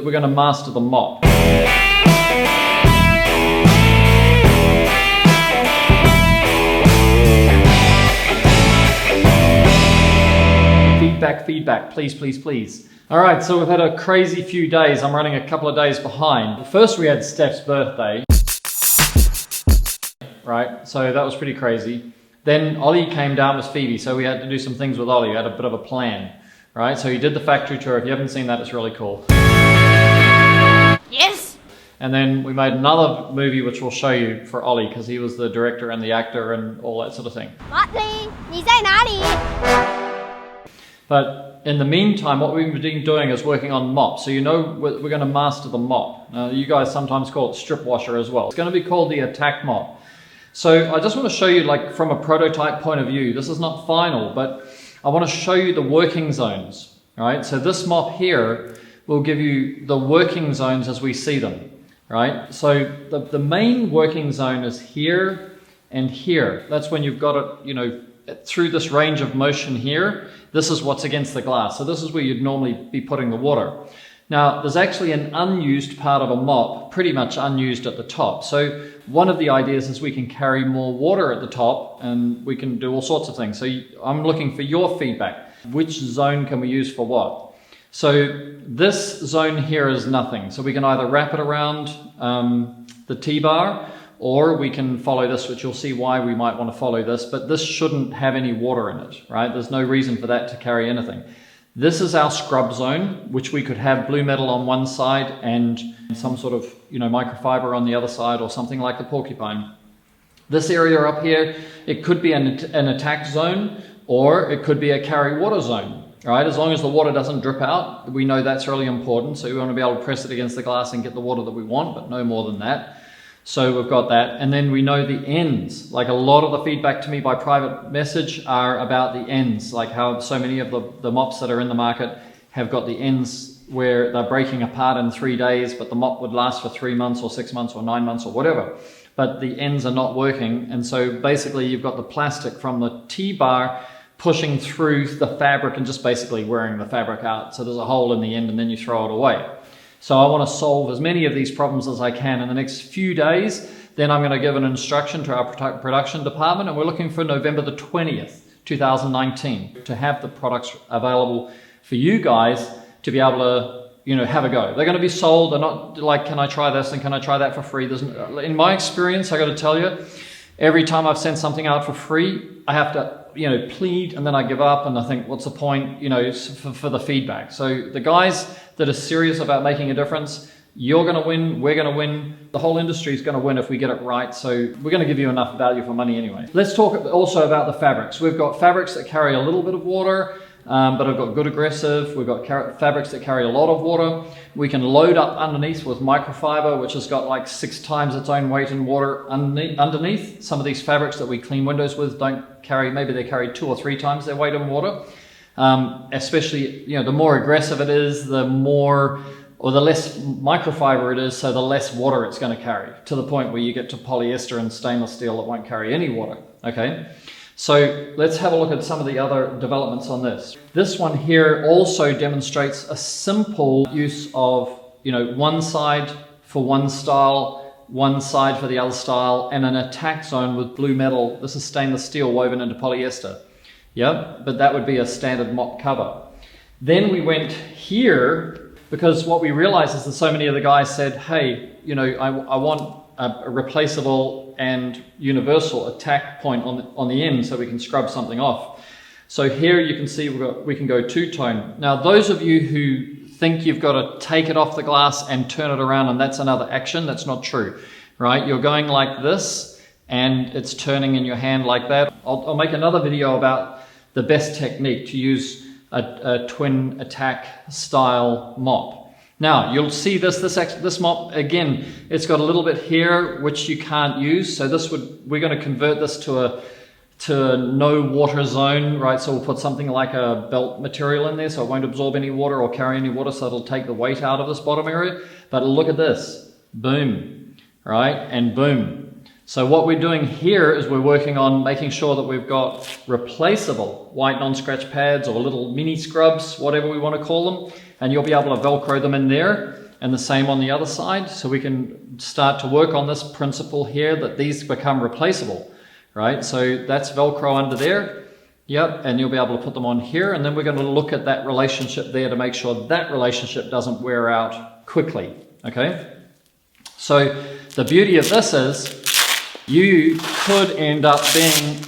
we're going to master the mop. Feedback, please, please, please. All right, so we've had a crazy few days. I'm running a couple of days behind. First we had Steph's birthday, right? So that was pretty crazy. Then Ollie came down with Phoebe, so we had to do some things with Ollie. We had a bit of a plan, right? So he did the factory tour. If you haven't seen that, it's really cool. Yes! And then we made another movie which we'll show you for Ollie, because he was the director and the actor and all that sort of thing. Motley, 你在哪里? But in the meantime, what we've been doing is working on mop. So you know we're going to master the mop. You guys sometimes call it strip washer as well. It's going to be called the attack mop. So I just want to show you, like, from a prototype point of view, this is not final, but I want to show you the working zones, right? So this mop here will give you the working zones as we see them, right? So the main working zone is here and here. That's when you've got it, you know, through this range of motion here. This is what's against the glass. So this is where you'd normally be putting the water. Now, there's actually an unused part of a mop, pretty much unused at the top. So one of the ideas is we can carry more water at the top, and we can do all sorts of things. So I'm looking for your feedback. Which zone can we use for what? So this zone here is nothing. So we can either wrap it around the T-bar, or we can follow this, which you'll see why we might want to follow this, but this shouldn't have any water in it, right? There's no reason for that to carry anything. This is our scrub zone, which we could have blue metal on one side and some sort of, you know, microfiber on the other side, or something like the porcupine. This area up here, it could be an attack zone, or it could be a carry water zone, right? As long as the water doesn't drip out, we know that's really important. So we want to be able to press it against the glass and get the water that we want, but no more than that. So we've got that. And then we know the ends. Like, a lot of the feedback to me by private message are about the ends, like how so many of the mops that are in the market have got the ends where they're breaking apart in 3 days, but the mop would last for 3 months or 6 months or 9 months or whatever. But the ends are not working. And so basically you've got the plastic from the T-bar pushing through the fabric and just basically wearing the fabric out. So there's a hole in the end, and then you throw it away. So I want to solve as many of these problems as I can in the next few days. Then I'm going to give an instruction to our production department, and we're looking for November the 20th, 2019, to have the products available for you guys to be able to, you know, have a go. They're going to be sold. They're not like, can I try this and can I try that for free? In my experience, I got to tell you, every time I've sent something out for free, I have to, you know, plead, and then I give up, and I think, what's the point, you know, for the feedback. So the guys that are serious about making a difference, you're going to win, we're going to win, the whole industry is going to win if we get it right. So we're going to give you enough value for money anyway. Let's talk also about the fabrics. We've got fabrics that carry a little bit of water, but have got good aggressive. We've got fabrics that carry a lot of water. We can load up underneath with microfiber, which has got like 6 times its own weight in water underneath. Some of these fabrics that we clean windows with don't carry, maybe they carry 2 or 3 times their weight in water. Especially, you know, the more aggressive it is, the more, or the less microfiber it is, so the less water it's going to carry, to the point where you get to polyester and stainless steel that won't carry any water. Okay, so let's have a look at some of the other developments on this. This one here also demonstrates a simple use of, you know, one side for one style, one side for the other style, and an attack zone with blue metal. This is stainless steel woven into polyester. Yeah, but that would be a standard mop cover. Then we went here, because what we realized is that so many of the guys said, hey, you know, I want a replaceable and universal attack point on the end so we can scrub something off. So here you can see we can go two-tone. Now, those of you who think you've got to take it off the glass and turn it around and that's another action, that's not true, right? You're going like this and it's turning in your hand like that. I'll make another video about the best technique to use a twin attack style mop. Now you'll see this mop again, it's got a little bit here which you can't use, so we're going to convert this to a no water zone, right? So we'll put something like a belt material in there so it won't absorb any water or carry any water, so it'll take the weight out of this bottom area. But look at this, boom, right? And boom. So what we're doing here is we're working on making sure that we've got replaceable white non-scratch pads or little mini scrubs, whatever we want to call them, and you'll be able to Velcro them in there. and the same on the other side. So we can start to work on this principle here that these become replaceable, right? So that's Velcro under there. Yep, and you'll be able to put them on here, and then we're going to look at that relationship there to make sure that relationship doesn't wear out quickly, okay? So the beauty of this is you could end up being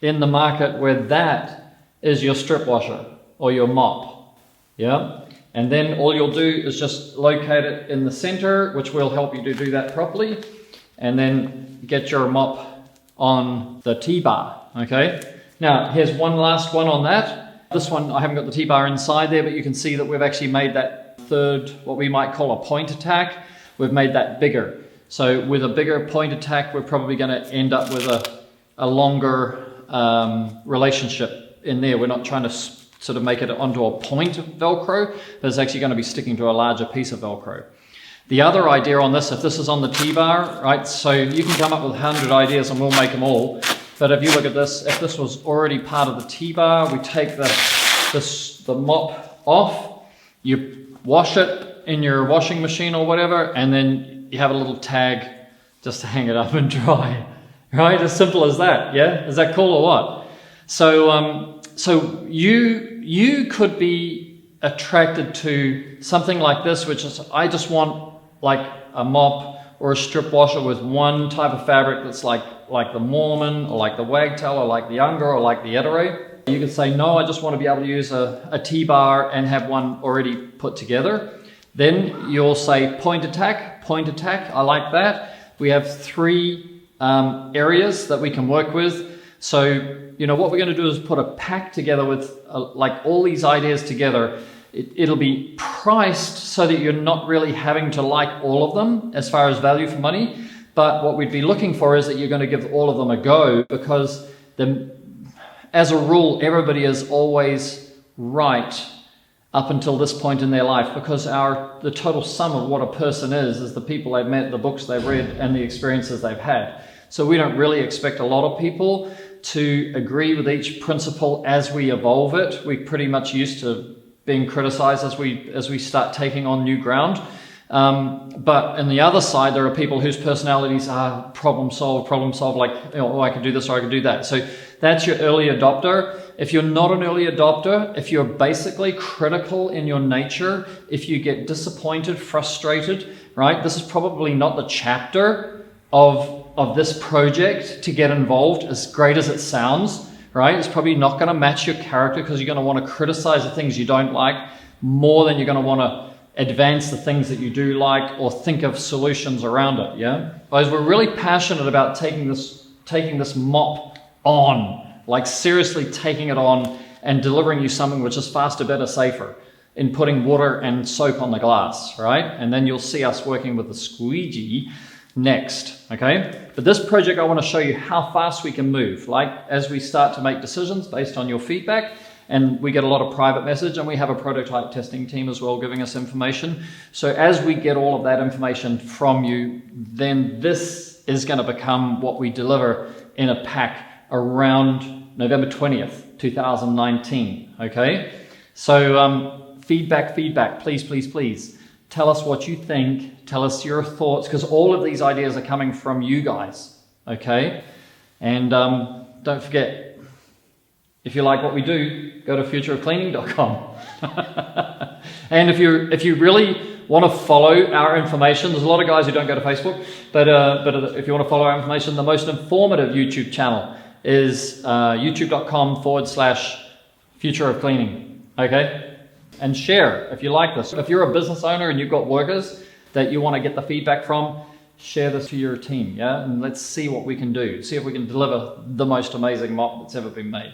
in the market where that is your strip washer or your mop, yeah? And then all you'll do is just locate it in the center, which will help you to do that properly, and then get your mop on the T-bar, okay? Now, here's one last one on that. This one, I haven't got the T-bar inside there, but you can see that we've actually made that third, what we might call a point attack, we've made that bigger. So with a bigger point attack, we're probably going to end up with a longer relationship in there. We're not trying to sort of make it onto a point of Velcro, but it's actually going to be sticking to a larger piece of Velcro. The other idea on this, if this is on the T-bar, right, so you can come up with 100 ideas and we'll make them all. But if you look at this, if this was already part of the T-bar, we take the mop off, you wash it in your washing machine or whatever, and then you have a little tag just to hang it up and dry, right? As simple as that, yeah? Is that cool or what? So, so you could be attracted to something like this, which is, I just want like a mop or a strip washer with one type of fabric that's like the Mormon or like the Wagtail or like the Unger or like the Ettore. You could say, no, I just want to be able to use a T-bar and have one already put together. Then you'll say point attack, I like that. We have three areas that we can work with. So, you know, what we're going to do is put a pack together with like all these ideas together. It'll be priced so that you're not really having to like all of them as far as value for money. But what we'd be looking for is that you're going to give all of them a go, because as a rule, everybody is always right up until this point in their life, because the total sum of what a person is the people they've met, the books they've read, and the experiences they've had. So we don't really expect a lot of people to agree with each principle as we evolve it. We're pretty much used to being criticized as we start taking on new ground. But on the other side, there are people whose personalities are problem solve, like, you know, oh, I can do this or I can do that. So that's your early adopter. If you're not an early adopter, if you're basically critical in your nature, if you get disappointed, frustrated, right? This is probably not the chapter of this project to get involved, as great as it sounds, right? It's probably not going to match your character, because you're going to want to criticize the things you don't like more than you're going to want to advance the things that you do like or think of solutions around it, yeah? Because we're really passionate about taking this mop on, like seriously taking it on and delivering you something which is faster, better, safer in putting water and soap on the glass, right? And then you'll see us working with the squeegee next, okay? But this project, I want to show you how fast we can move, like as we start to make decisions based on your feedback. And we get a lot of private message, and we have a prototype testing team as well giving us information. So as we get all of that information from you, then this is going to become what we deliver in a pack around November 20th, 2019, okay? So feedback, please, please, please. Tell us what you think, tell us your thoughts, because all of these ideas are coming from you guys, okay? And don't forget, if you like what we do, go to futureofcleaning.com. And if you really want to follow our information, there's a lot of guys who don't go to Facebook, but if you want to follow our information, the most informative YouTube channel is youtube.com/futureofcleaning, okay? And share if you like this. If you're a business owner and you've got workers that you want to get the feedback from, share this to your team, yeah? And let's see what we can do. See if we can deliver the most amazing mop that's ever been made.